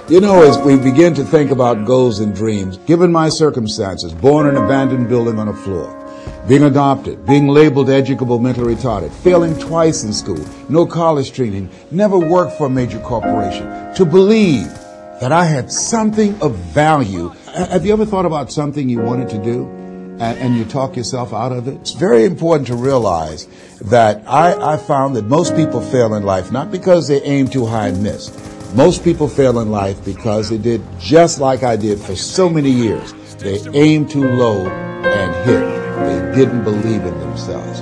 You know, as we begin to think about goals and dreams, given my circumstances, born in an abandoned building on a floor, being adopted, being labeled educable mentally retarded, failing twice in school, no college training, never worked for a major corporation, to believe that I had something of value. Have you ever thought about something you wanted to do and you talk yourself out of it? It's very important to realize that I found that most people fail in life not because they aim too high and miss. Most people fail in life because they did just like I did for so many years. They aimed too low and hit. They didn't believe in themselves.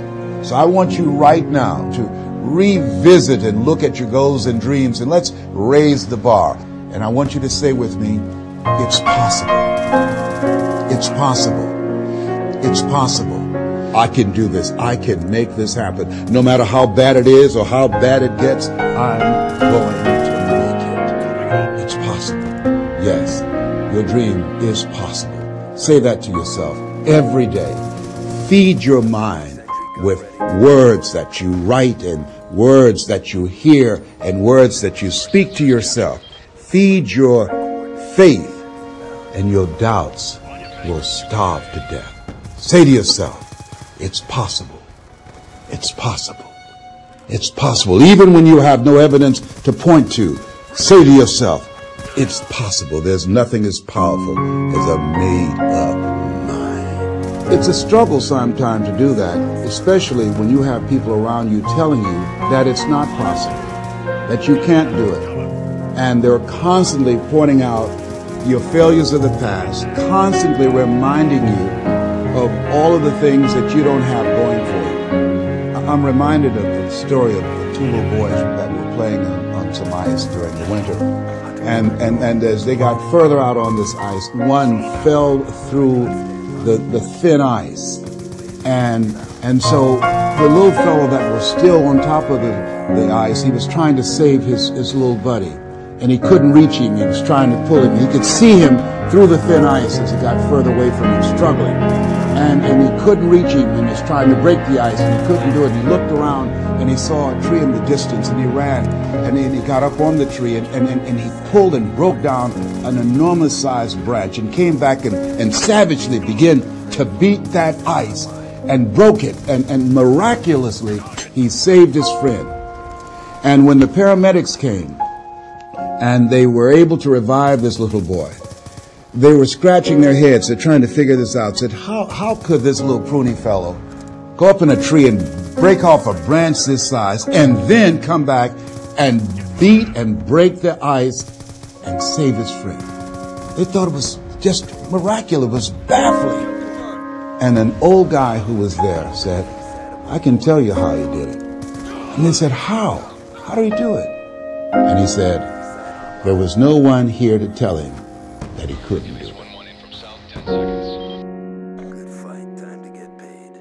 So I want you right now to revisit and look at your goals and dreams, and let's raise the bar. And I want you to say with me, it's possible. It's possible. It's possible. I can do this. I can make this happen. No matter how bad it is or how bad it gets, I'm going to make it. It's possible. Yes, your dream is possible. Say that to yourself every day. Feed your mind with words that you write and words that you hear and words that you speak to yourself. Feed your faith and your doubts will starve to death. Say to yourself, it's possible. It's possible. It's possible. Even when you have no evidence to point to, say to yourself, it's possible. There's nothing as powerful as a made-up mind. It's a struggle sometimes to do that, especially when you have people around you telling you that it's not possible, that you can't do it. And they're constantly pointing out your failures of the past, constantly reminding you of all of the things that you don't have going for you. I'm reminded of the story of the two little boys that were playing on some ice during the winter. And as they got further out on this ice, one fell through the thin ice. And so the little fellow that was still on top of the ice, he was trying to save his little buddy. And he couldn't reach him. He was trying to pull him. He could see him through the thin ice as he got further away from him, struggling. And he couldn't reach him, and he was trying to break the ice, and he couldn't do it. And he looked around, and he saw a tree in the distance, and he ran. And then he got up on the tree, and he pulled and broke down an enormous-sized branch and came back and savagely began to beat that ice and broke it. And miraculously, he saved his friend. And when the paramedics came, and they were able to revive this little boy, they were scratching their heads. They're trying to figure this out. Said, how could this little pruny fellow go up in a tree and break off a branch this size and then come back and beat and break the ice and save his friend? They thought it was just miraculous. It was baffling. And an old guy who was there said, I can tell you how he did it. And they said, how? How did he do it? And he said, there was no one here to tell him that he couldn't do it. Good fight, time to get paid.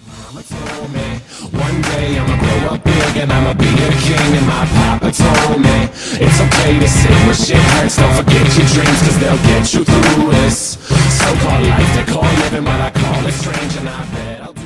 Mama told me one day I'ma grow up big and I'ma be a king. And my papa told me it's okay to sit where shit hurts. Don't forget your dreams, cause they'll get you through this so-called life they call living, but I call it strange, and I bet I'll do